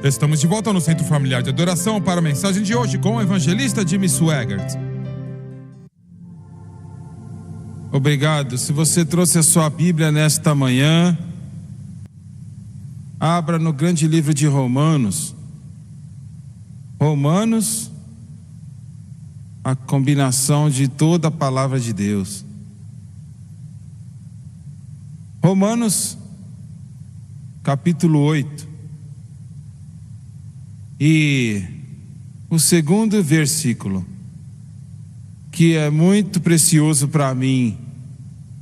Estamos de volta no Centro Familiar de Adoração para a mensagem de hoje com o evangelista Jimmy Swaggart. Obrigado. Se você trouxe a sua Bíblia nesta manhã, abra no grande livro de Romanos. Romanos, a combinação de toda a palavra de Deus. Romanos, capítulo 8. E o segundo versículo, que é muito precioso para mim,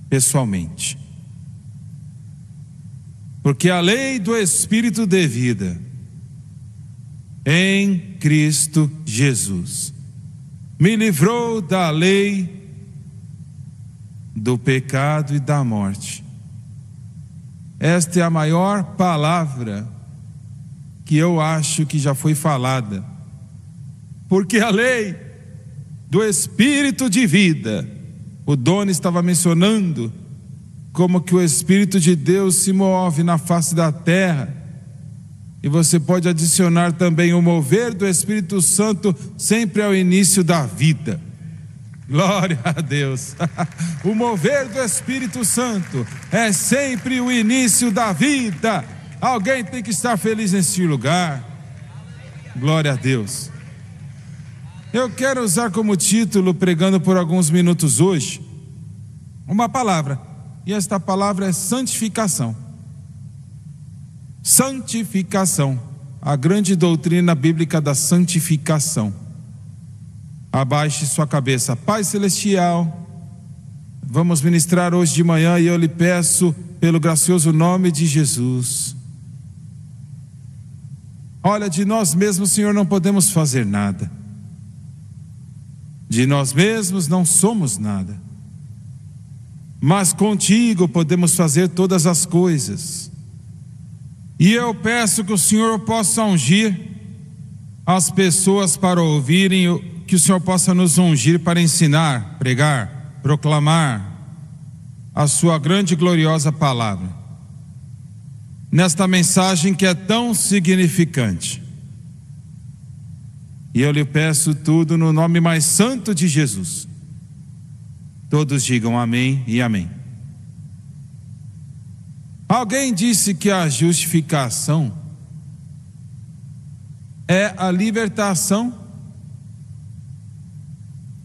pessoalmente. Porque a lei do Espírito de vida, em Cristo Jesus, me livrou da lei do pecado e da morte. Esta é a maior palavra que eu acho que já foi falada, porque a lei do Espírito de vida, o Doni estava mencionando como que o Espírito de Deus se move na face da terra, e você pode adicionar também o mover do Espírito Santo sempre ao início da vida. Glória a Deus. O mover do Espírito Santo é sempre o início da vida. Alguém tem que estar feliz nesse lugar. Glória a Deus. Eu quero usar como título, pregando por alguns minutos hoje, uma palavra. E esta palavra é santificação. Santificação. A grande doutrina bíblica da santificação. Abaixe sua cabeça. Pai Celestial, vamos ministrar hoje de manhã e eu lhe peço, pelo gracioso nome de Jesus. Olha, de nós mesmos, Senhor, não podemos fazer nada. De nós mesmos não somos nada. Mas contigo podemos fazer todas as coisas. E eu peço que o Senhor possa ungir as pessoas para ouvirem, que o Senhor possa nos ungir para ensinar, pregar, proclamar a sua grande e gloriosa palavra. Nesta mensagem que é tão significante. E eu lhe peço tudo no nome mais santo de Jesus. Todos digam amém e amém. Alguém disse que a justificação é a libertação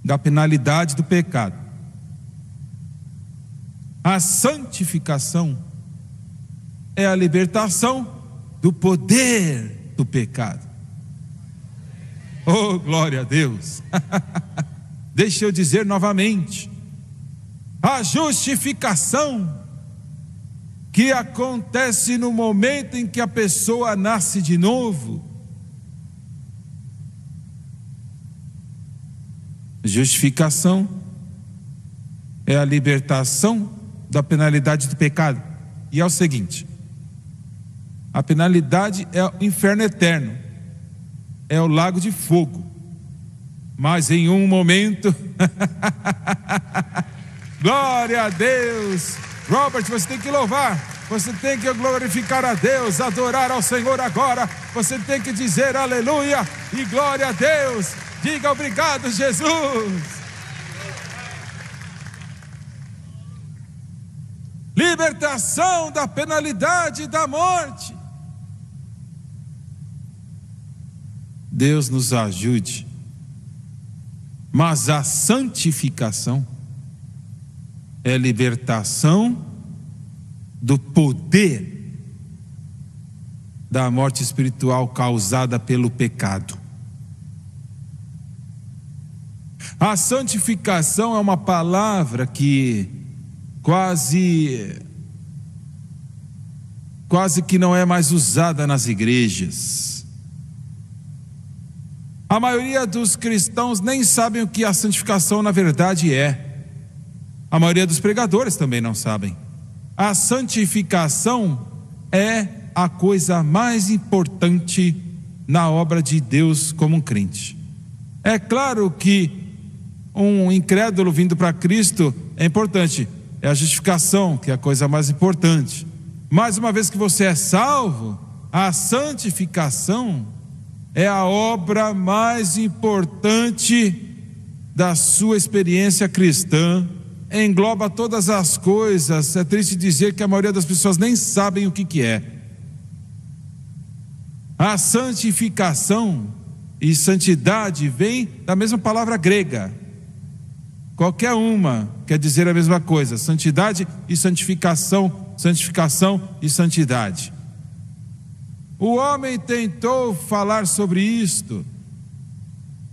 da penalidade do pecado. A santificação é a libertação do poder do pecado. Oh, glória a Deus. Deixa eu dizer novamente. A justificação que acontece no momento em que a pessoa nasce de novo. Justificação é a libertação da penalidade do pecado. E é o seguinte: a penalidade é o inferno eterno, é o lago de fogo. Mas em um momento, glória a Deus. Robert, você tem que louvar, você tem que glorificar a Deus, adorar ao Senhor agora. Você tem que dizer aleluia e glória a Deus. Diga obrigado, Jesus. Libertação da penalidade da morte. Deus nos ajude. Mas a santificação é libertação do poder da morte espiritual causada pelo pecado. A santificação é uma palavra que quase que não é mais usada nas igrejas. A maioria dos cristãos nem sabem o que a santificação na verdade é. A maioria dos pregadores também não sabem. A santificação é a coisa mais importante na obra de Deus como um crente. É claro que um incrédulo vindo para Cristo é importante, é a justificação que é a coisa mais importante. Mas uma vez que você é salvo, a santificação é a obra mais importante da sua experiência cristã, engloba todas as coisas. É triste dizer que a maioria das pessoas nem sabem o que é. A santificação e santidade vem da mesma palavra grega. Qualquer uma quer dizer a mesma coisa: santidade e santificação, santificação e santidade. O homem tentou falar sobre isto.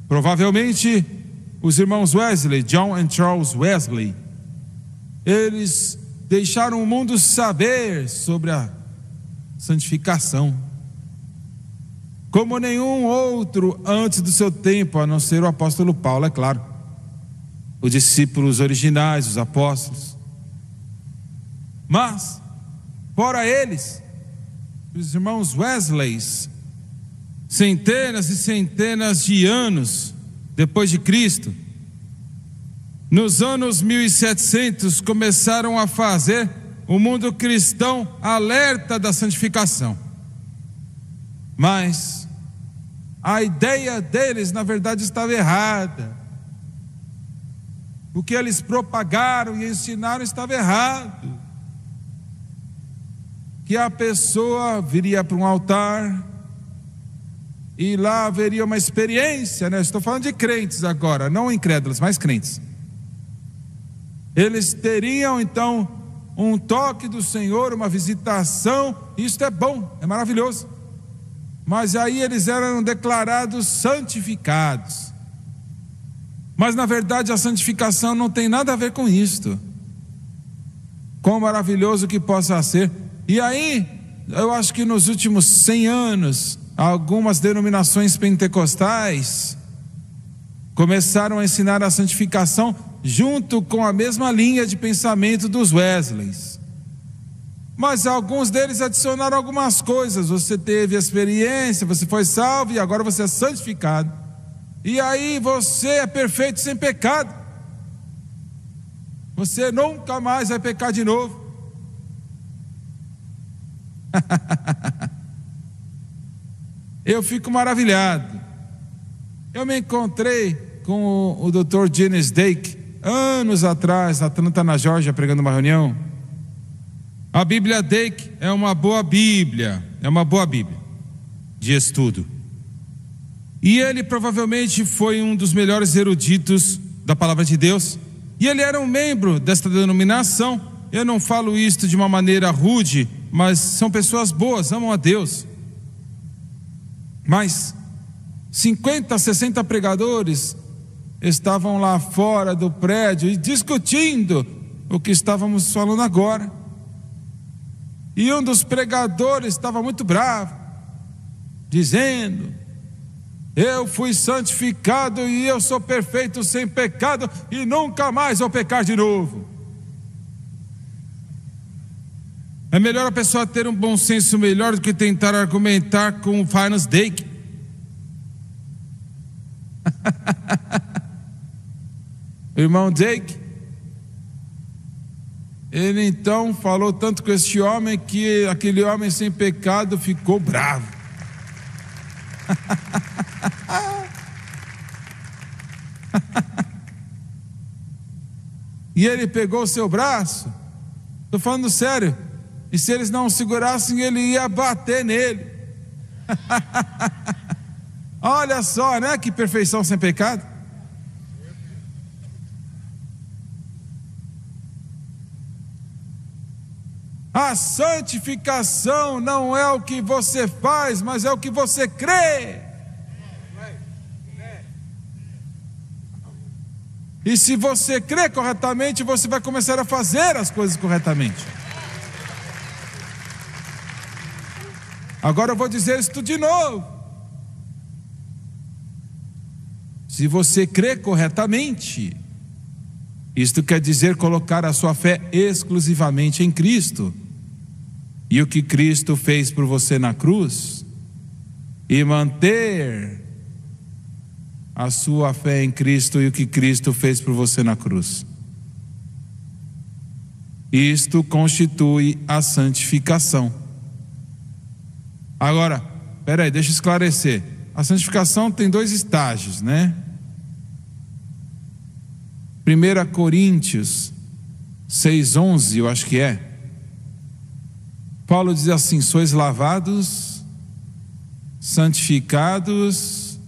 Provavelmente os irmãos Wesley, John e Charles Wesley, eles deixaram o mundo saber sobre a santificação, como nenhum outro antes do seu tempo, a não ser o apóstolo Paulo, é claro, os discípulos originais, os apóstolos. Mas, fora eles, os irmãos Wesley, centenas e centenas de anos depois de Cristo, nos anos 1700, começaram a fazer o mundo cristão alerta da santificação. Mas a ideia deles, na verdade, estava errada. O que eles propagaram e ensinaram estava errado. Que a pessoa viria para um altar e lá haveria uma experiência, né? Estou falando de crentes agora, não incrédulos, mas crentes. Eles teriam então um toque do Senhor, uma visitação. Isso é bom, é maravilhoso. Mas aí eles eram declarados santificados. Mas na verdade a santificação não tem nada a ver com isto. Quão maravilhoso que possa ser. E aí, eu acho que nos últimos 100 anos, algumas denominações pentecostais começaram a ensinar a santificação junto com a mesma linha de pensamento dos Wesleys. Mas alguns deles adicionaram algumas coisas. Você teve a experiência, você foi salvo e agora você é santificado. E aí você é perfeito sem pecado. Você nunca mais vai pecar de novo. Eu fico maravilhado. Eu me encontrei com o Dr. Dennis Dake anos atrás, na Atlanta, na Geórgia, pregando uma reunião. A Bíblia Dake é uma boa Bíblia, de estudo. E ele provavelmente foi um dos melhores eruditos da palavra de Deus. E ele era um membro desta denominação. Eu não falo isto de uma maneira rude, mas são pessoas boas, amam a Deus. Mas 50, 60 pregadores estavam lá fora do prédio e discutindo o que estávamos falando agora. E um dos pregadores estava muito bravo, dizendo: eu fui santificado e eu sou perfeito sem pecado e nunca mais vou pecar de novo. É melhor a pessoa ter um bom senso melhor do que tentar argumentar com o Finance Dake. O irmão Dake, ele então falou tanto com este homem que aquele homem sem pecado ficou bravo. E ele pegou o seu braço, estou falando sério, e se eles não segurassem, ele ia bater nele. Olha só, né? Que perfeição sem pecado. A santificação não é o que você faz, mas é o que você crê. E se você crê corretamente, você vai começar a fazer as coisas corretamente. Agora eu vou dizer isso de novo. Se você crê corretamente, isto quer dizer colocar a sua fé exclusivamente em Cristo e o que Cristo fez por você na cruz, e manter a sua fé em Cristo e o que Cristo fez por você na cruz. Isto constitui a santificação. Agora, peraí, deixa eu esclarecer. A santificação tem 2 estágios, né? 1 Coríntios 6:11, eu acho que é. Paulo diz assim: sois lavados, santificados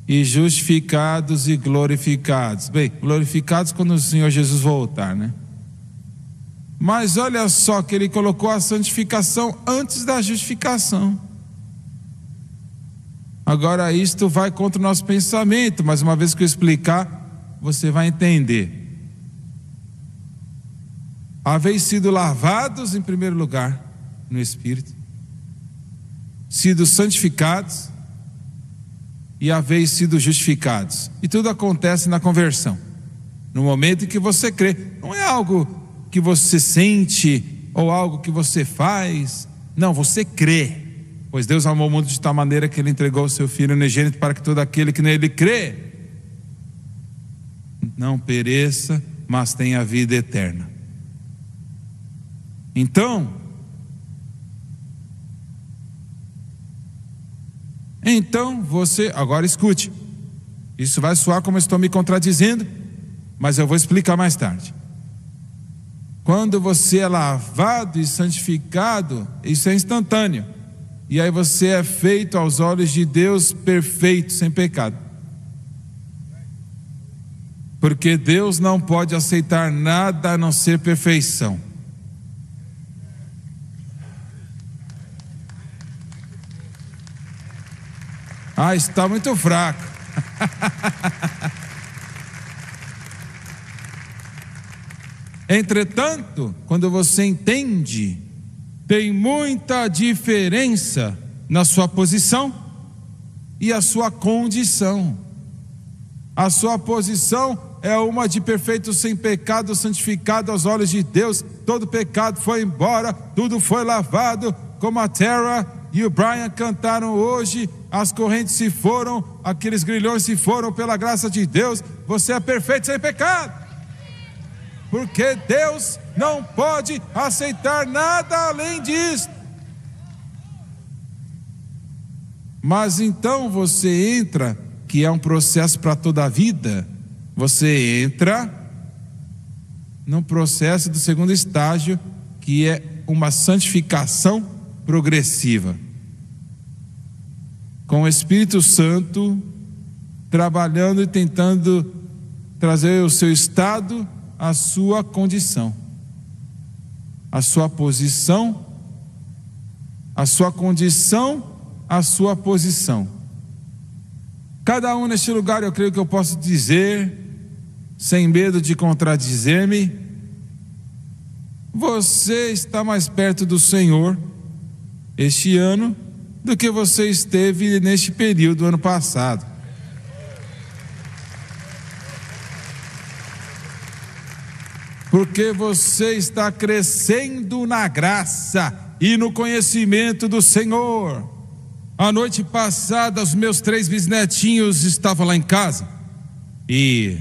e justificados e glorificados. Bem, glorificados quando o Senhor Jesus voltar, né? Mas olha só que ele colocou a santificação antes da justificação. Agora isto vai contra o nosso pensamento, mas uma vez que eu explicar, você vai entender. Haveis sido lavados em primeiro lugar no Espírito, sido santificados e haveis sido justificados. E tudo acontece na conversão, no momento em que você crê. Não é algo que você sente ou algo que você faz. Não, você crê. Pois Deus amou o mundo de tal maneira que Ele entregou o seu Filho unigênito para que todo aquele que nele crê não pereça, mas tenha vida eterna. Então você, agora escute, isso vai soar como eu estou me contradizendo, mas eu vou explicar mais tarde. Quando você é lavado e santificado, isso é instantâneo, e aí você é feito aos olhos de Deus perfeito, sem pecado, porque Deus não pode aceitar nada a não ser perfeição. Ah, está muito fraco. Entretanto, quando você entende, tem muita diferença na sua posição e a sua condição. A sua posição é uma de perfeito, sem pecado, santificado aos olhos de Deus. Todo pecado foi embora, tudo foi lavado, como a Tara e o Brian cantaram hoje. As correntes se foram, aqueles grilhões se foram pela graça de Deus. Você é perfeito sem pecado, porque Deus não pode aceitar nada além disso. Mas então você entra, que é um processo para toda a vida, você entra no processo do segundo estágio, que é uma santificação progressiva, com o Espírito Santo trabalhando e tentando trazer o seu estado à sua condição, a sua posição, a sua condição, a sua posição. Cada um neste lugar, eu creio que eu posso dizer, sem medo de contradizer-me, você está mais perto do Senhor este ano do que você esteve neste período ano passado. Porque você está crescendo na graça e no conhecimento do Senhor. A noite passada, os meus 3 bisnetinhos estavam lá em casa, e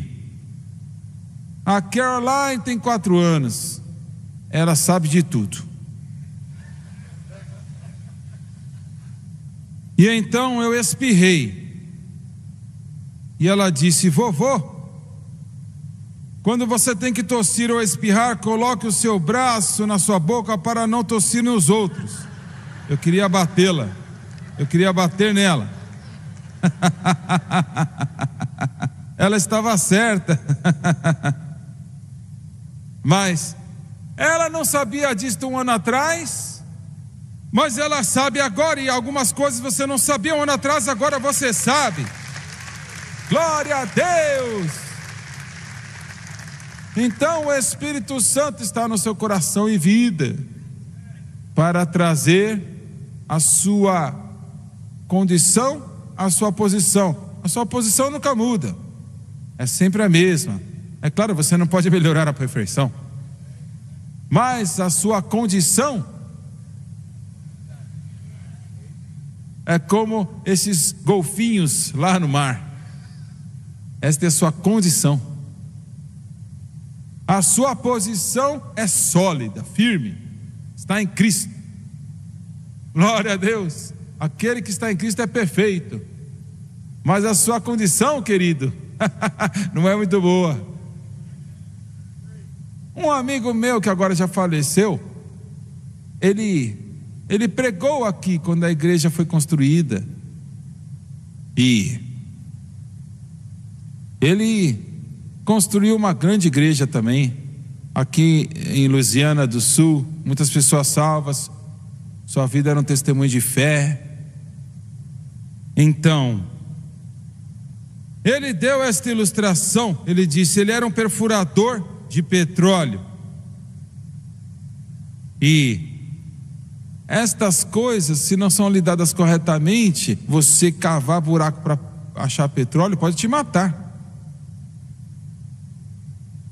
a Caroline tem 4 anos, ela sabe de tudo. E então eu espirrei, e ela disse: vovô, quando você tem que tossir ou espirrar, coloque o seu braço na sua boca para não tossir nos outros. Eu queria batê-la, eu queria bater nela. Ela estava certa. Mas ela não sabia disso um ano atrás, mas ela sabe agora, e algumas coisas você não sabia um ano atrás, agora você sabe. Glória a Deus! Então o Espírito Santo está no seu coração e vida, para trazer a sua condição, a sua posição. A sua posição nunca muda, é sempre a mesma. É claro, você não pode melhorar a perfeição, mas a sua condição é como esses golfinhos lá no mar. Esta é a sua condição. A sua posição é sólida, firme, está em Cristo. Glória a Deus. Aquele que está em Cristo é perfeito, mas a sua condição, querido, não é muito boa. Um amigo meu que agora já faleceu, ele pregou aqui quando a igreja foi construída, e ele construiu uma grande igreja também, aqui em Louisiana do Sul, muitas pessoas salvas, sua vida era um testemunho de fé. Então, ele deu esta ilustração, ele disse, ele era um perfurador de petróleo, e estas coisas, se não são lidadas corretamente, você cavar buraco para achar petróleo pode te matar.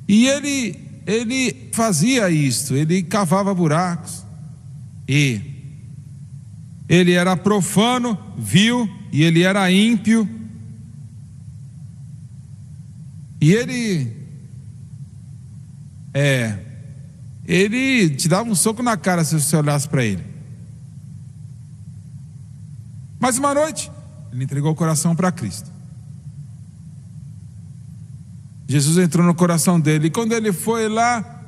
E ele fazia isso, ele cavava buracos, e ele era profano, vil, e ele era ímpio, e ele te dava um soco na cara se você olhasse para ele. Mas uma noite, ele entregou o coração para Cristo. Jesus entrou no coração dele, e quando ele foi lá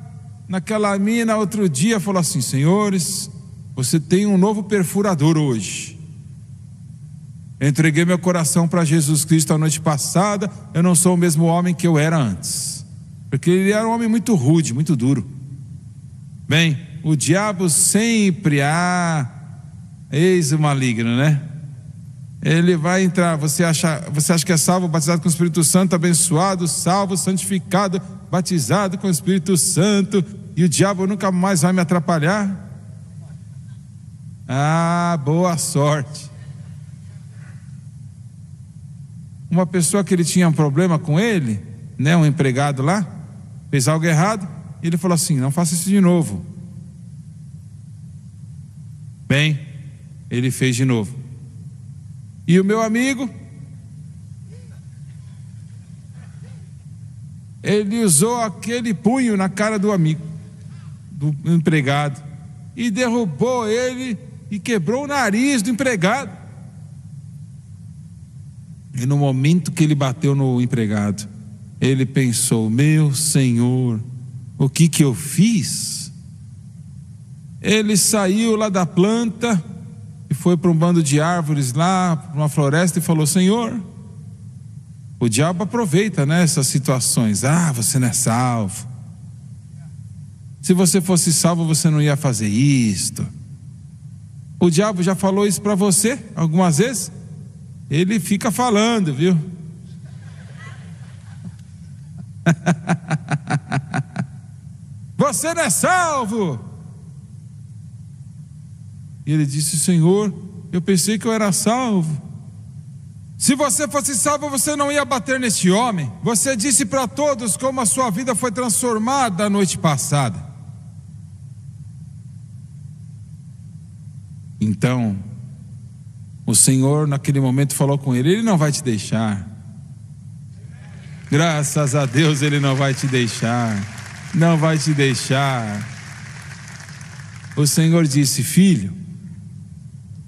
naquela mina outro dia, falou assim: senhores, você tem um novo perfurador hoje. Eu entreguei meu coração para Jesus Cristo a noite passada, eu não sou o mesmo homem que eu era antes, porque ele era um homem muito rude, muito duro. Bem, o diabo sempre, eis o maligno, né? Ele vai entrar, você acha que é salvo, batizado com o Espírito Santo, abençoado, salvo, santificado, batizado com o Espírito Santo, e o diabo nunca mais vai me atrapalhar? Boa sorte. Uma pessoa que ele tinha um problema com ele, né, um empregado lá, fez algo errado, e ele falou assim: não faça isso de novo. Bem, ele fez de novo. E o meu amigo, ele usou aquele punho na cara do amigo, do empregado, e derrubou ele e quebrou o nariz do empregado. E no momento que ele bateu no empregado, ele pensou: meu Senhor, o que eu fiz? Ele saiu lá da planta e foi para um bando de árvores lá, para uma floresta, e falou: Senhor, o diabo aproveita, né, essas situações. Você não é salvo. Se você fosse salvo, você não ia fazer isto. O diabo já falou isso para você algumas vezes? Ele fica falando, viu? Você não é salvo. E ele disse: Senhor, eu pensei que eu era salvo. Se você fosse salvo, você não ia bater neste homem. Você disse para todos como a sua vida foi transformada a noite passada. Então, o Senhor naquele momento falou com ele: Ele não vai te deixar. Graças a Deus, Ele não vai te deixar. Não vai te deixar. O Senhor disse: filho,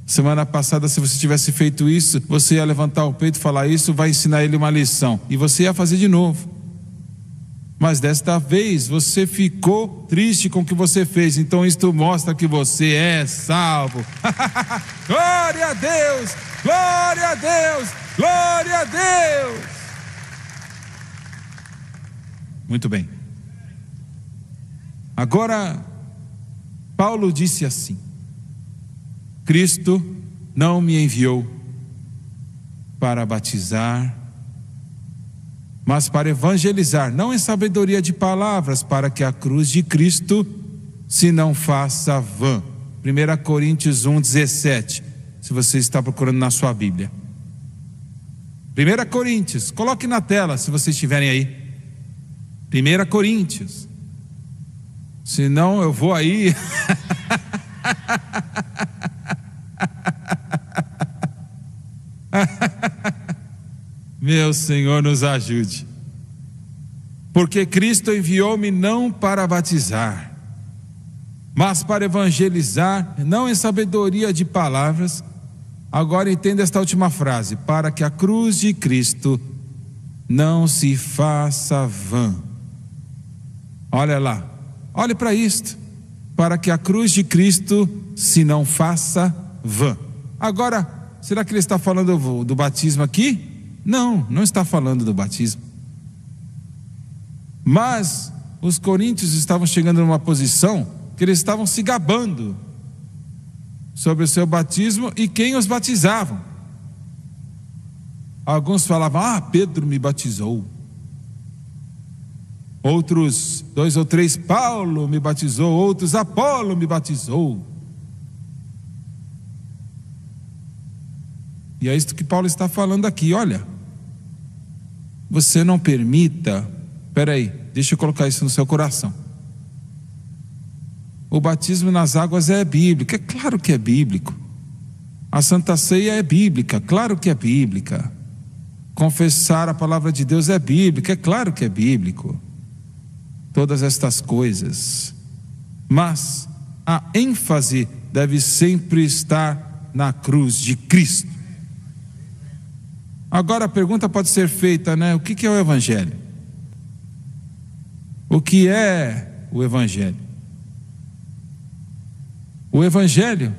semana passada, se você tivesse feito isso, você ia levantar o peito e falar isso, vai ensinar ele uma lição, e você ia fazer de novo. Mas desta vez você ficou triste com o que você fez, então isto mostra que você é salvo. Glória a Deus, glória a Deus, glória a Deus. Muito bem. Agora, Paulo disse assim: Cristo não me enviou para batizar, mas para evangelizar, não em sabedoria de palavras, para que a cruz de Cristo se não faça vã. 1 Coríntios 1:17, se você está procurando na sua Bíblia. 1 Coríntios, coloque na tela se vocês estiverem aí. 1 Coríntios. Senão eu vou aí. Meu Senhor, nos ajude. Porque Cristo enviou-me não para batizar, mas para evangelizar, não em sabedoria de palavras. Agora entenda esta última frase: para que a cruz de Cristo não se faça vã. Olha lá, olhe para isto: para que a cruz de Cristo se não faça vã. Agora, será que ele está falando do batismo aqui? Não, não está falando do batismo. Mas os coríntios estavam chegando numa posição que eles estavam se gabando sobre o seu batismo e quem os batizavam. Alguns falavam: Pedro me batizou. Outros, 2 ou 3, Paulo me batizou. Outros, Apolo me batizou. E é isso que Paulo está falando aqui. Olha, você não permita. Espera aí, deixa eu colocar isso no seu coração. O batismo nas águas é bíblico, é claro que é bíblico. A Santa Ceia é bíblica, claro que é bíblica. Confessar a palavra de Deus é bíblica, é claro que é bíblico. Todas estas coisas. Mas a ênfase deve sempre estar na cruz de Cristo. Agora a pergunta pode ser feita, né? O que é o Evangelho? O que é o Evangelho? O Evangelho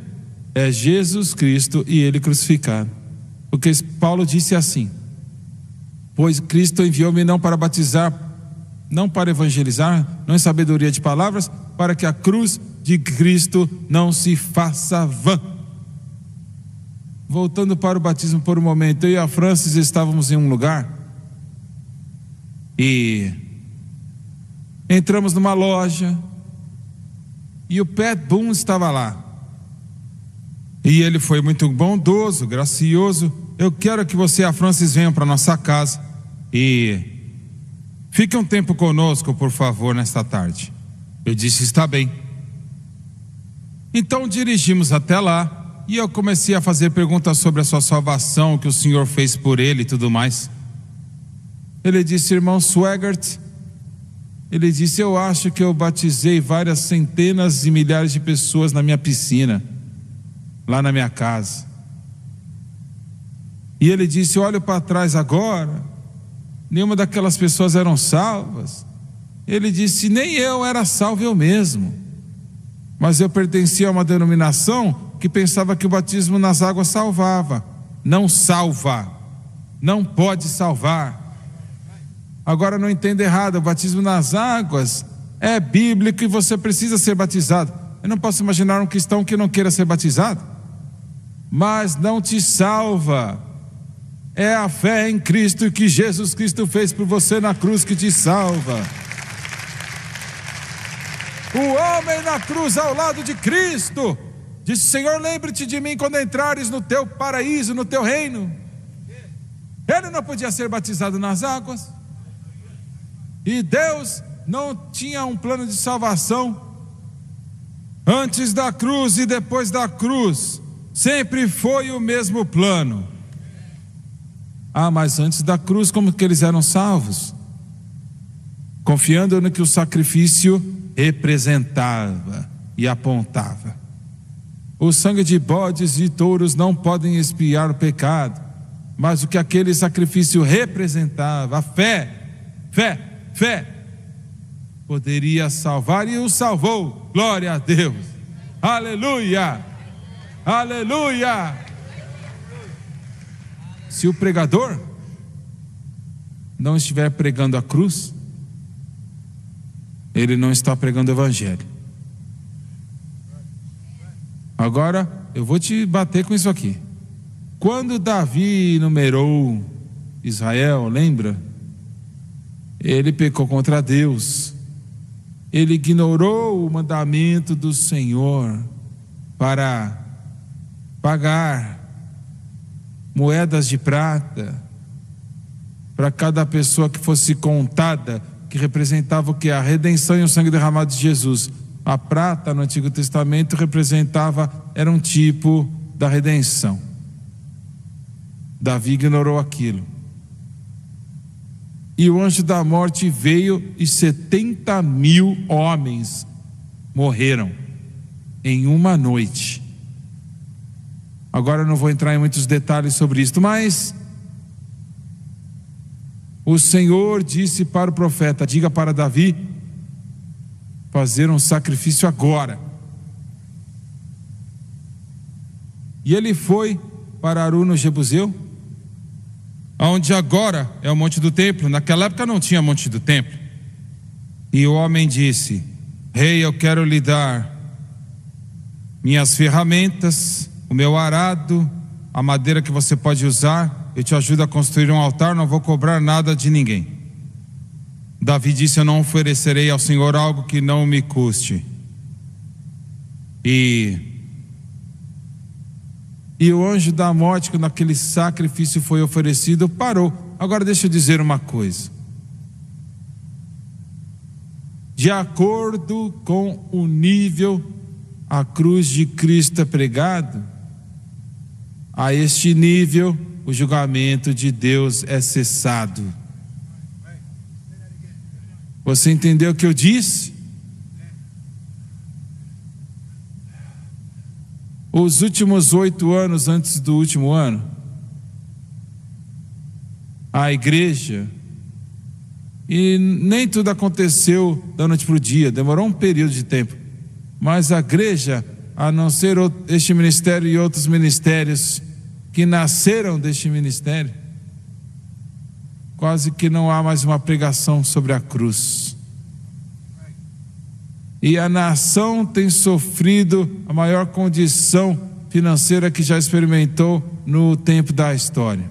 é Jesus Cristo e Ele crucificado. Porque Paulo disse assim: pois Cristo enviou-me não para batizar, não para evangelizar, não em sabedoria de palavras, para que a cruz de Cristo não se faça vã. Voltando para o batismo por um momento, eu e a Francis estávamos em um lugar e entramos numa loja e o Pat Boone estava lá. E ele foi muito bondoso, gracioso. Eu quero que você e a Francis venham para nossa casa e fique um tempo conosco, por favor, nesta tarde. Eu disse: está bem. Então dirigimos até lá e eu comecei a fazer perguntas sobre a sua salvação, o que o Senhor fez por ele e tudo mais. Ele disse: irmão Swaggart, ele disse: eu acho que eu batizei várias centenas e milhares de pessoas na minha piscina, lá na minha casa. E ele disse: olho para trás agora, nenhuma daquelas pessoas eram salvas. Ele disse: nem eu era salvo eu mesmo, mas eu pertencia a uma denominação que pensava que o batismo nas águas salvava. Não salva, não pode salvar. Agora não entenda errado, o batismo nas águas é bíblico e você precisa ser batizado. Eu não posso imaginar um cristão que não queira ser batizado, mas não te salva. É a fé em Cristo que Jesus Cristo fez por você na cruz que te salva. O homem na cruz ao lado de Cristo disse: Senhor, lembre-te de mim quando entrares no teu paraíso, no teu reino. Ele não podia ser batizado nas águas. E Deus não tinha um plano de salvação antes da cruz e depois da cruz. Sempre foi o mesmo plano. Mas antes da cruz, como que eles eram salvos? Confiando no que o sacrifício representava e apontava. O sangue de bodes e touros não podem expiar o pecado, mas o que aquele sacrifício representava, a fé, poderia salvar, e o salvou. Glória a Deus, aleluia, aleluia. Se o pregador não estiver pregando a cruz, ele não está pregando o Evangelho. Agora eu vou te bater com isso aqui. Quando Davi numerou Israel, lembra? Ele pecou contra Deus. Ele ignorou o mandamento do Senhor para pagar moedas de prata para cada pessoa que fosse contada, que representava o que? A redenção e o sangue derramado de Jesus. A prata no Antigo Testamento era um tipo da redenção. Davi ignorou aquilo. E o anjo da morte veio e 70.000 homens morreram. em uma noite. Agora eu não vou entrar em muitos detalhes sobre isto, mas o Senhor disse para o profeta: diga para Davi fazer um sacrifício agora. E ele foi para Aru no Jebuseu, onde agora é o monte do templo. Naquela época não tinha monte do templo. E o homem disse: rei, eu quero lhe dar minhas ferramentas, o meu arado, a madeira que você pode usar. Eu te ajudo a construir um altar, não vou cobrar nada de ninguém. Davi disse: eu não oferecerei ao Senhor algo que não me custe. E o anjo da morte, quando aquele sacrifício foi oferecido, parou. Agora deixa eu dizer uma coisa. De acordo com o nível a cruz de Cristo é pregado, a este nível o julgamento de Deus é cessado. Você entendeu o que eu disse? Os últimos 8 anos antes do último ano, a igreja, e nem tudo aconteceu da noite para o dia, demorou um período de tempo, mas a igreja, a não ser este ministério e outros ministérios que nasceram deste ministério, quase que não há mais uma pregação sobre a cruz. E a nação tem sofrido a maior condição financeira que já experimentou no tempo da história.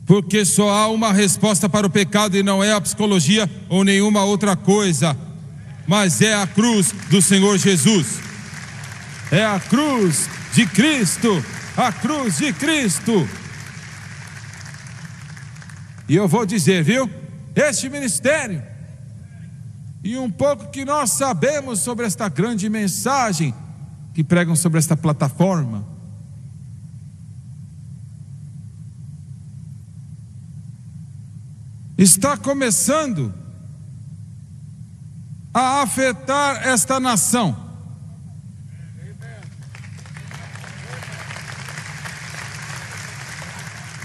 Porque só há uma resposta para o pecado, e não é a psicologia ou nenhuma outra coisa, mas é a cruz do Senhor Jesus. É a cruz de Cristo, a cruz de Cristo. E eu vou dizer, viu? Este ministério e um pouco que nós sabemos sobre esta grande mensagem que pregam sobre esta plataforma, está começando a afetar esta nação.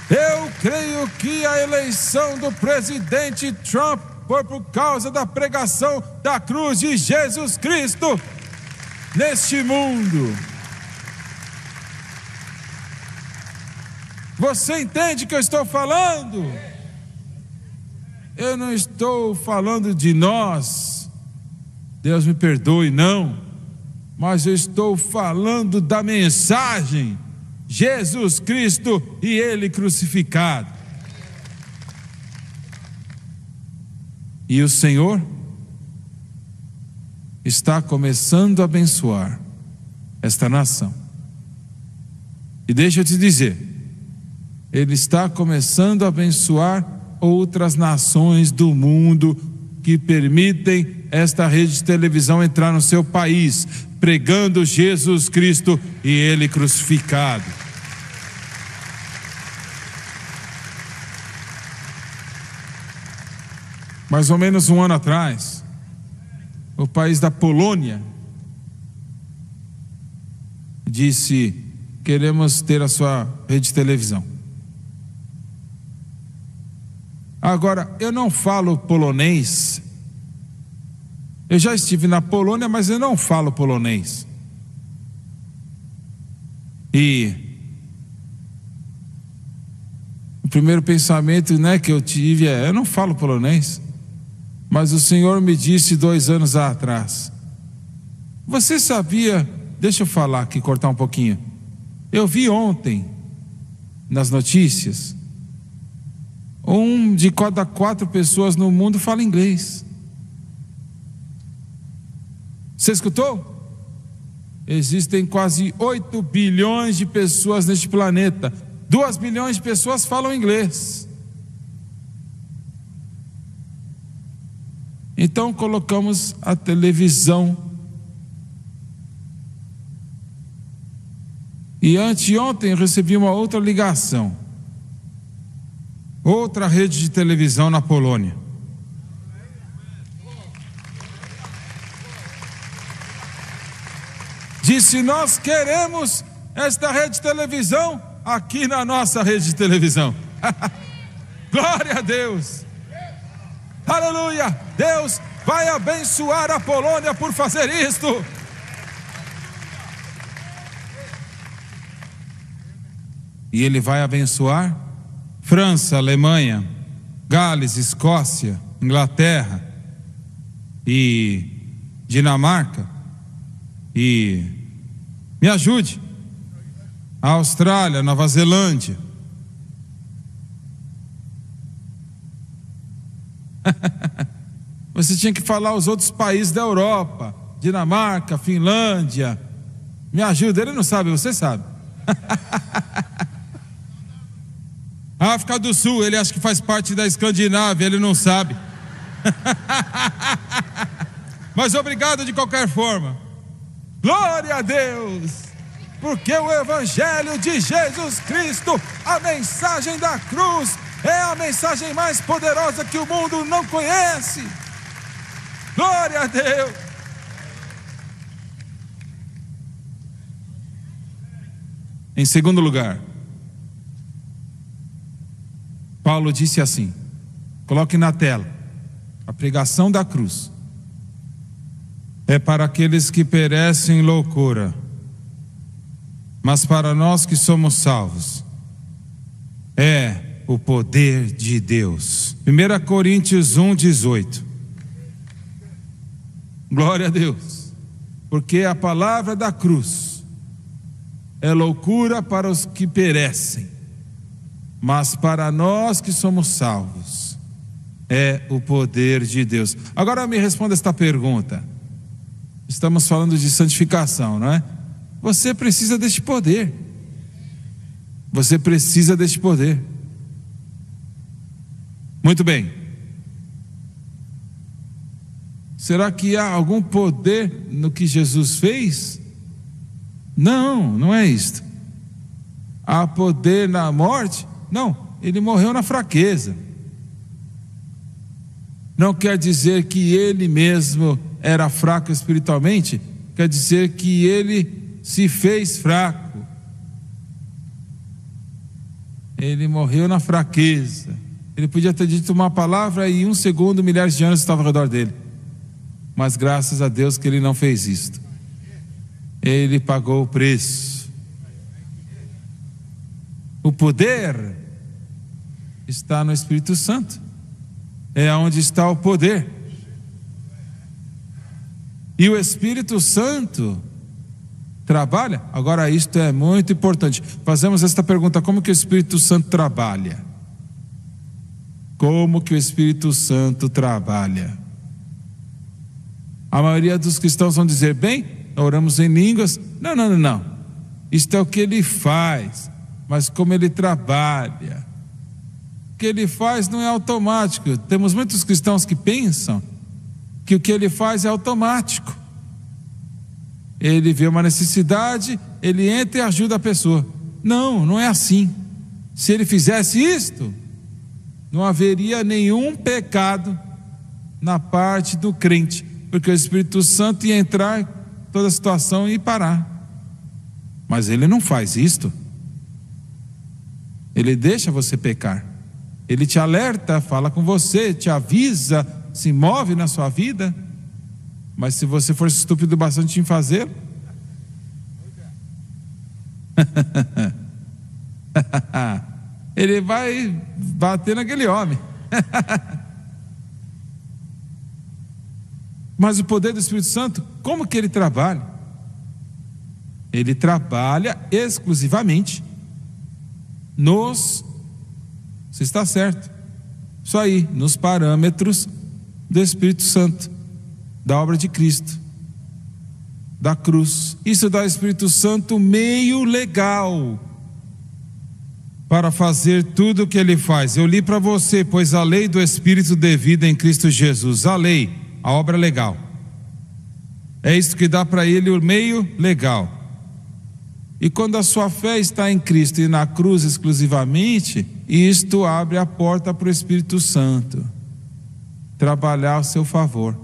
Eu creio que a eleição do presidente Trump foi por causa da pregação da cruz de Jesus Cristo neste mundo. Você entende o que eu estou falando? Eu não estou falando de nós, Deus me perdoe, não, mas eu estou falando da mensagem, Jesus Cristo e Ele crucificado. E o Senhor está começando a abençoar esta nação. E deixa eu te dizer, Ele está começando a abençoar outras nações do mundo que permitem esta rede de televisão entrar no seu país, pregando Jesus Cristo e Ele crucificado. Mais ou menos um ano atrás, o país da Polônia disse: queremos ter a sua rede de televisão. Agora, eu não falo polonês. Eu já estive na Polônia, mas eu não falo polonês. E o primeiro pensamento, que eu tive é: eu não falo polonês. Mas o Senhor me disse 2 anos atrás: você sabia, deixa eu falar aqui, cortar um pouquinho. Eu vi ontem nas notícias, 1 de cada 4 pessoas no mundo fala inglês. Você escutou? Existem quase 8 bilhões de pessoas neste planeta. 2 bilhões de pessoas falam inglês. Então colocamos a televisão. E anteontem eu recebi uma outra ligação. Outra rede de televisão na Polônia. que se nós queremos esta rede de televisão, aqui na nossa rede de televisão. Glória a Deus. Aleluia. Deus vai abençoar a Polônia por fazer isto. E Ele vai abençoar França, Alemanha, Gales, Escócia, Inglaterra e Dinamarca e, me ajude, a Austrália, Nova Zelândia. Você tinha que falar os outros países da Europa, Dinamarca, Finlândia. Me ajuda, ele não sabe, você sabe. África do Sul, ele acha que faz parte da Escandinávia, ele não sabe. Mas obrigado de qualquer forma. Glória a Deus, porque o Evangelho de Jesus Cristo, a mensagem da cruz, é a mensagem mais poderosa que o mundo não conhece. Glória a Deus. Em segundo lugar, Paulo disse assim, coloque na tela, a pregação da cruz é para aqueles que perecem em loucura, mas para nós que somos salvos, é o poder de Deus. 1 Coríntios 1:18. Glória a Deus, porque a palavra da cruz é loucura para os que perecem, mas para nós que somos salvos, é o poder de Deus. Agora me responda esta pergunta. Estamos falando de santificação, não é? Você precisa deste poder. Você precisa deste poder. Muito bem. Será que há algum poder no que Jesus fez? Não, não é isto. Há poder na morte? Não, ele morreu na fraqueza. Não quer dizer que ele mesmo era fraco espiritualmente, quer dizer que ele se fez fraco. Ele morreu na fraqueza. Ele podia ter dito uma palavra e em 1 segundo milhares de anjos estavam ao redor dele. Mas graças a Deus que ele não fez isto. Ele pagou o preço. O poder está no Espírito Santo. É onde está o poder. E o Espírito Santo trabalha. Agora isto é muito importante. Fazemos esta pergunta: como que o Espírito Santo trabalha? Como que o Espírito Santo trabalha? A maioria dos cristãos vão dizer: bem, oramos em línguas. Não. Isto é o que ele faz. Mas como ele trabalha? O que ele faz não é automático. Temos muitos cristãos que pensam que o que ele faz é automático. Ele vê uma necessidade, ele entra e ajuda a pessoa. Não, não é assim. Se ele fizesse isto, não haveria nenhum pecado na parte do crente, porque o Espírito Santo ia entrar em toda a situação e parar. Mas ele não faz isto. Ele deixa você pecar. Ele te alerta, fala com você, te avisa, se move na sua vida. Mas se você for estúpido bastante em fazer, ele vai bater naquele homem. Mas o poder do Espírito Santo, como que ele trabalha? Ele trabalha exclusivamente você está certo, isso aí, nos parâmetros do Espírito Santo, da obra de Cristo, da cruz. Isso dá ao Espírito Santo meio legal para fazer tudo o que ele faz. Eu li para você: pois a lei do Espírito de vida em Cristo Jesus, a lei, a obra legal, é isso que dá para ele o meio legal. E quando a sua fé está em Cristo e na cruz exclusivamente, isto abre a porta para o Espírito Santo trabalhar ao seu favor,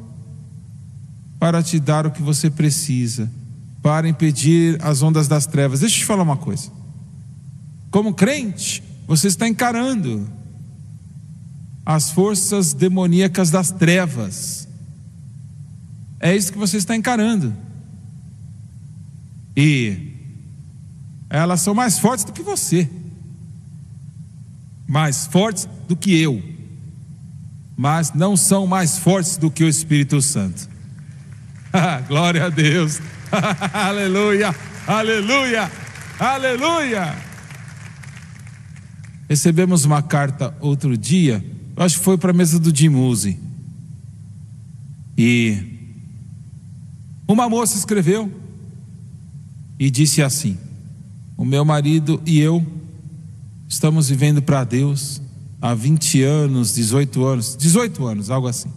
para te dar o que você precisa, para impedir as ondas das trevas. Deixa eu te falar uma coisa. Como crente, você está encarando as forças demoníacas das trevas. É isso que você está encarando. E elas são mais fortes do que você, mais fortes do que eu, mas não são mais fortes do que o Espírito Santo. Glória a Deus. Aleluia, aleluia, aleluia. Recebemos uma carta outro dia, eu acho que foi para a mesa do Jim Muse, e uma moça escreveu e disse assim: o meu marido e eu estamos vivendo para Deus há 20 anos, 18 anos, algo assim.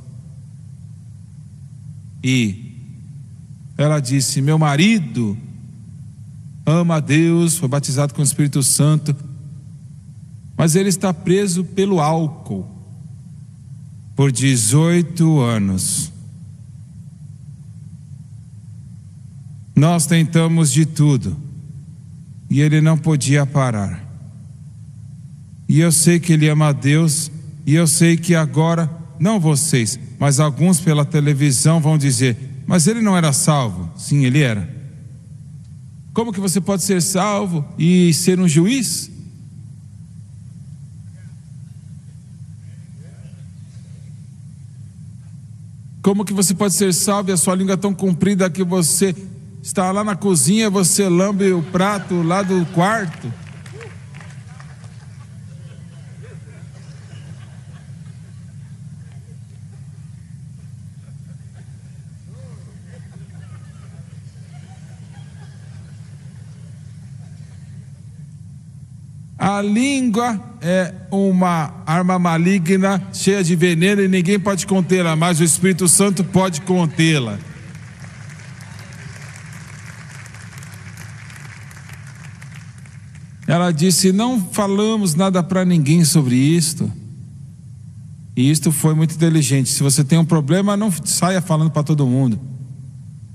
E ela disse: meu marido ama a Deus, foi batizado com o Espírito Santo, mas ele está preso pelo álcool por 18 anos. Nós tentamos de tudo e ele não podia parar. E eu sei que ele ama a Deus, e eu sei que agora, não vocês, mas alguns pela televisão vão dizer: mas ele não era salvo. Sim, ele era. Como que você pode ser salvo e ser um juiz? Como que você pode ser salvo e a sua língua é tão comprida que você está lá na cozinha, você lambe o prato lá do quarto? A língua é uma arma maligna, cheia de veneno, e ninguém pode contê-la, mas o Espírito Santo pode contê-la. Ela disse: não falamos nada para ninguém sobre isto. E isto foi muito inteligente. Se você tem um problema, não saia falando para todo mundo,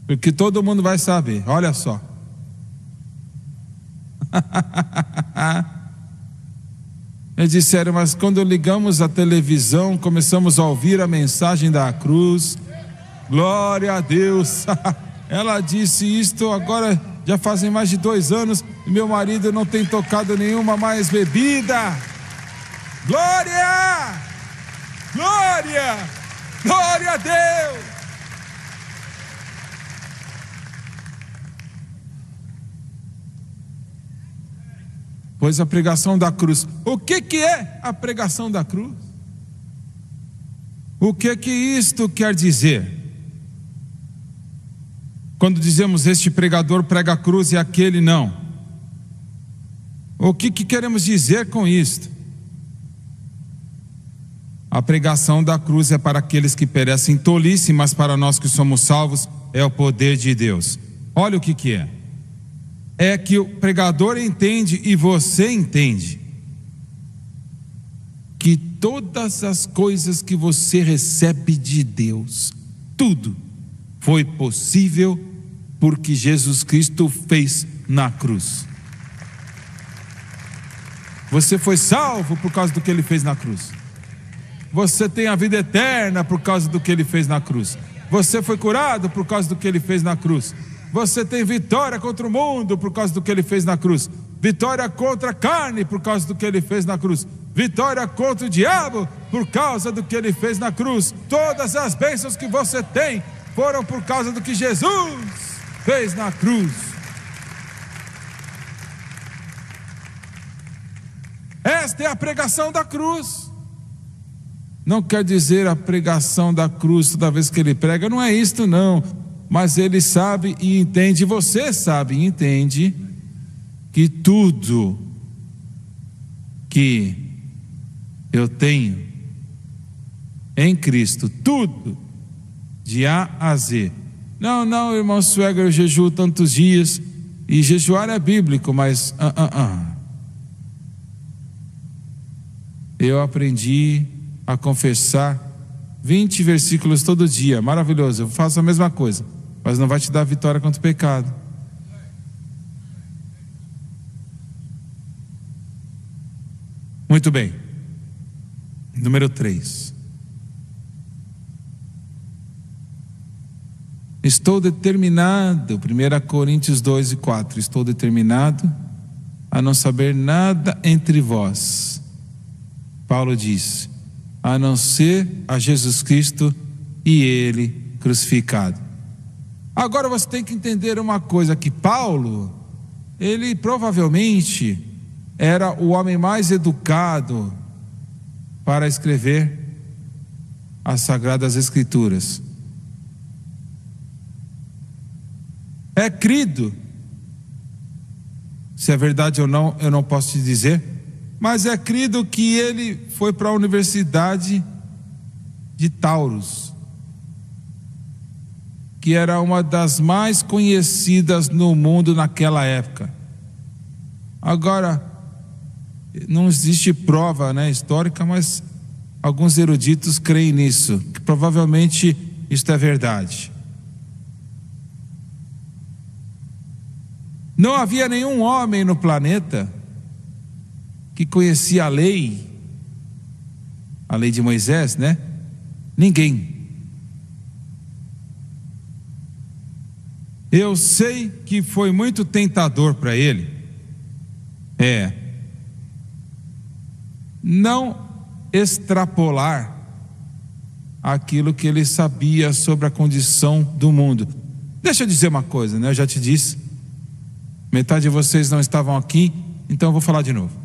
porque todo mundo vai saber. Olha só. Eles disseram: mas quando ligamos a televisão, começamos a ouvir a mensagem da cruz. Glória a Deus. Ela disse: isto agora já fazem mais de 2 anos e meu marido não tem tocado nenhuma mais bebida. Glória! Glória! Glória a Deus! Pois a pregação da cruz. O que é a pregação da cruz? O que isto quer dizer? Quando dizemos este pregador prega a cruz e aquele não. O que queremos dizer com isto? A pregação da cruz é para aqueles que perecem tolice, mas para nós que somos salvos é o poder de Deus. Olha o que é. É que o pregador entende e você entende que todas as coisas que você recebe de Deus, tudo foi possível porque Jesus Cristo fez na cruz. Você foi salvo por causa do que Ele fez na cruz. Você tem a vida eterna por causa do que Ele fez na cruz. Você foi curado por causa do que Ele fez na cruz. Você tem vitória contra o mundo por causa do que Ele fez na cruz. Vitória contra a carne por causa do que Ele fez na cruz. Vitória contra o diabo por causa do que Ele fez na cruz. Todas as bênçãos que você tem foram por causa do que Jesus fez na cruz. Esta é a pregação da cruz. Não quer dizer a pregação da cruz toda vez que ele prega, não é isto não. Mas ele sabe e entende, você sabe e entende, que tudo que eu tenho em Cristo, tudo, de A a Z. Não, irmão Swagger, eu jejuo tantos dias, e jejuar é bíblico, mas eu aprendi a confessar 20 versículos todo dia, maravilhoso. Eu faço a mesma coisa, mas não vai te dar vitória contra o pecado. Muito bem. Número 3. Estou determinado, 1 Coríntios 2:4, estou determinado a não saber nada entre vós. Paulo diz, a não ser a Jesus Cristo e Ele crucificado. Agora você tem que entender uma coisa, que Paulo, ele provavelmente era o homem mais educado para escrever as Sagradas Escrituras. É crido, se é verdade ou não, eu não posso te dizer, mas é crido que ele foi para a Universidade de Taurus, que era uma das mais conhecidas no mundo naquela época. Agora, não existe prova, histórica, mas alguns eruditos creem nisso, que provavelmente isto é verdade. Não havia nenhum homem no planeta que conhecia a lei de Moisés, Ninguém. Eu sei que foi muito tentador para ele, não extrapolar aquilo que ele sabia sobre a condição do mundo. Deixa eu dizer uma coisa, eu já te disse, metade de vocês não estavam aqui, então eu vou falar de novo.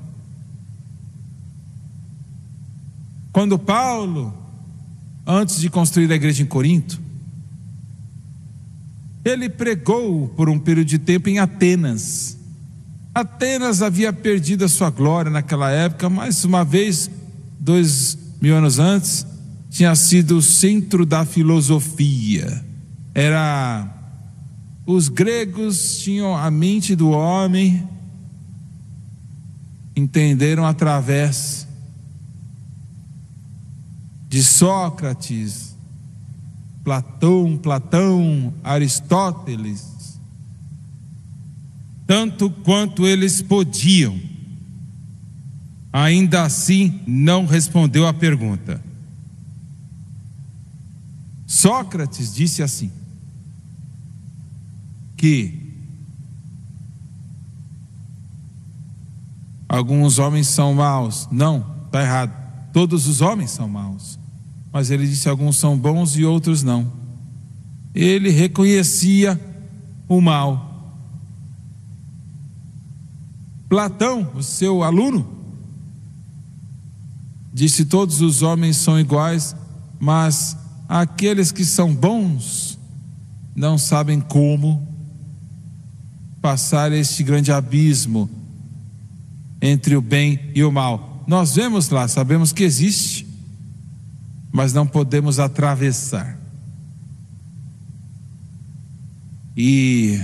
Quando Paulo, antes de construir a igreja em Corinto, ele pregou por um período de tempo em Atenas. Atenas havia perdido a sua glória naquela época, mas uma vez, 2000 anos antes, tinha sido o centro da filosofia. Os gregos tinham a mente do homem, entenderam através de Sócrates, Platão, Aristóteles, tanto quanto eles podiam. Ainda assim, não respondeu a pergunta. Sócrates disse assim, que alguns homens são maus. Não, está errado. Todos os homens são maus. Mas ele disse, alguns são bons e outros não. Ele reconhecia o mal. Platão, o seu aluno, disse, todos os homens são iguais, mas aqueles que são bons não sabem como passar este grande abismo entre o bem e o mal. Nós vemos lá, sabemos que existe, mas não podemos atravessar. E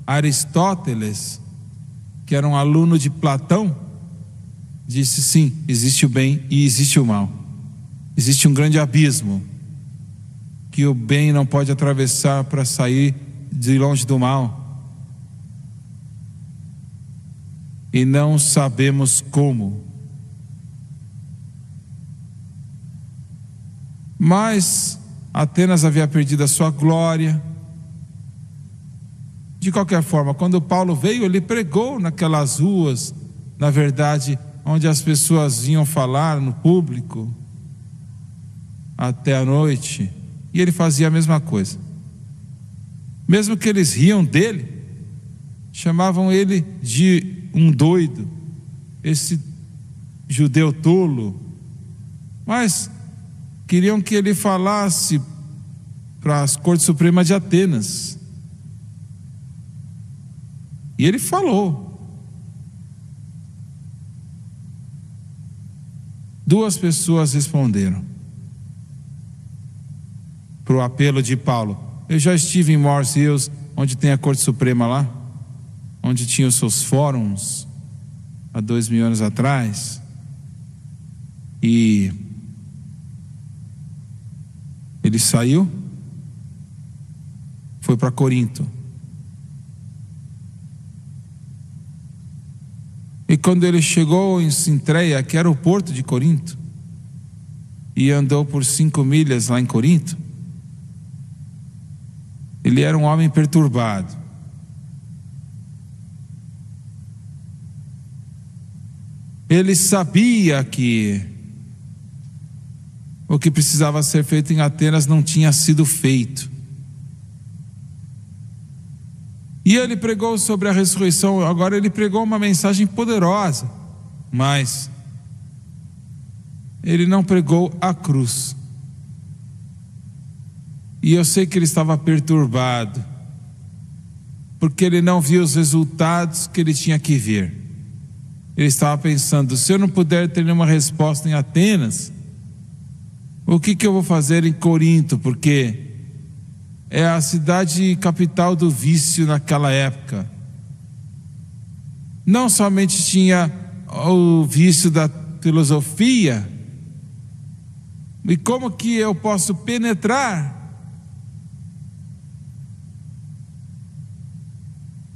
Aristóteles, que era um aluno de Platão, disse, sim, existe o bem e existe o mal. Existe um grande abismo que o bem não pode atravessar para sair de longe do mal. E não sabemos como. Mas Atenas havia perdido a sua glória. De qualquer forma, quando Paulo veio, ele pregou naquelas ruas, na verdade, onde as pessoas vinham falar no público até a noite, e ele fazia a mesma coisa. Mesmo que eles riam dele, chamavam ele de um doido, esse judeu tolo, mas queriam que ele falasse para as Cortes Supremas de Atenas. E ele falou. 2 pessoas responderam para o apelo de Paulo. Eu já estive em Morris Hills, onde tem a Corte Suprema lá, onde tinha os seus fóruns há 2000 anos atrás, e ele saiu, foi para Corinto. E quando ele chegou em Cintreia, que era o porto de Corinto, e andou por 5 milhas lá em Corinto, ele era um homem perturbado. Ele sabia que o que precisava ser feito em Atenas não tinha sido feito. E ele pregou sobre a ressurreição. Agora ele pregou uma mensagem poderosa, mas ele não pregou a cruz. E eu sei que ele estava perturbado, porque ele não viu os resultados que ele tinha que ver. Ele estava pensando: se eu não puder ter nenhuma resposta em Atenas, o que eu vou fazer em Corinto? Porque é a cidade capital do vício naquela época. Não somente tinha o vício da filosofia, e como que eu posso penetrar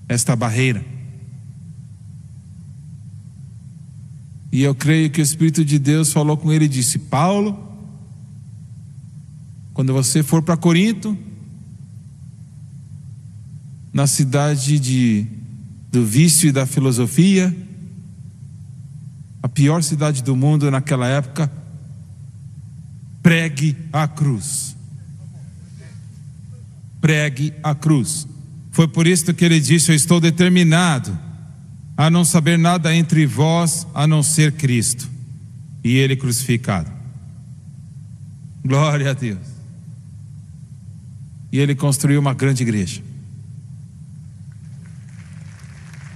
esta barreira? E eu creio que o Espírito de Deus falou com ele e disse: Paulo, quando você for para Corinto, na cidade do vício e da filosofia, a pior cidade do mundo naquela época, pregue a cruz. Pregue a cruz. Foi por isso que ele disse: eu estou determinado a não saber nada entre vós a não ser Cristo e Ele crucificado. Glória a Deus. E ele construiu uma grande igreja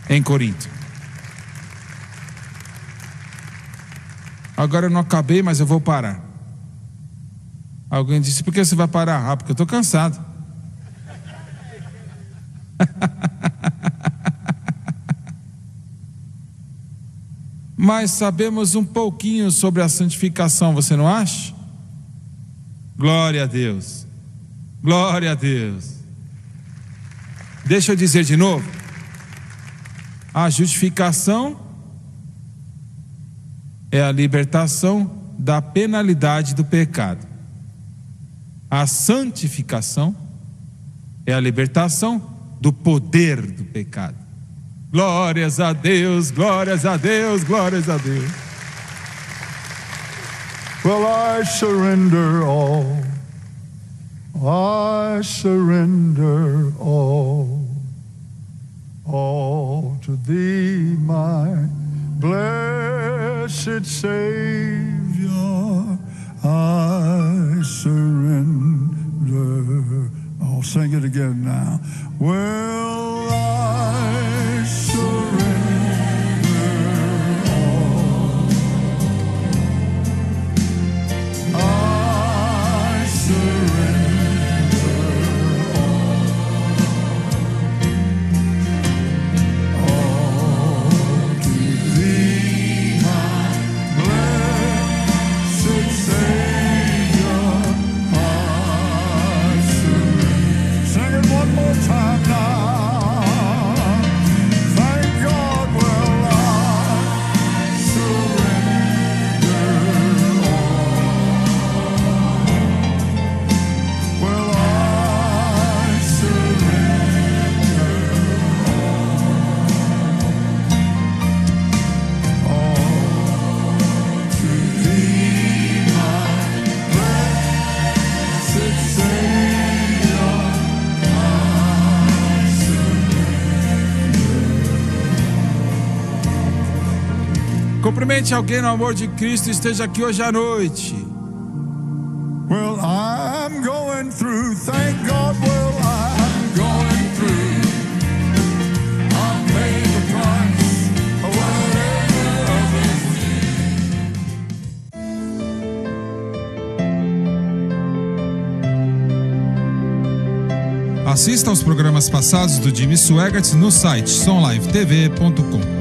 em Corinto. Agora eu não acabei, mas eu vou parar. Alguém disse: por que você vai parar? Ah, porque eu estou cansado. Mas sabemos um pouquinho sobre a santificação, você não acha? Glória a Deus. Glória a Deus. Deixa eu dizer de novo. A justificação é a libertação da penalidade do pecado. A santificação é a libertação do poder do pecado. Glórias a Deus, glórias a Deus, glórias a Deus. Well, I surrender all. I surrender all to Thee, my blessed Savior. I surrender. I'll sing it again now. Well, I surrender all. I surrender all to Thee, my blessed Savior. I surrender. Sing it one more time now. Cumprimente alguém no amor de Cristo, esteja aqui hoje à noite. Well, I'm going through, thank God, well, I'm going through. I've paid the price, whatever Assista aos programas passados do Jimmy Swaggart no site sonlivetv.com.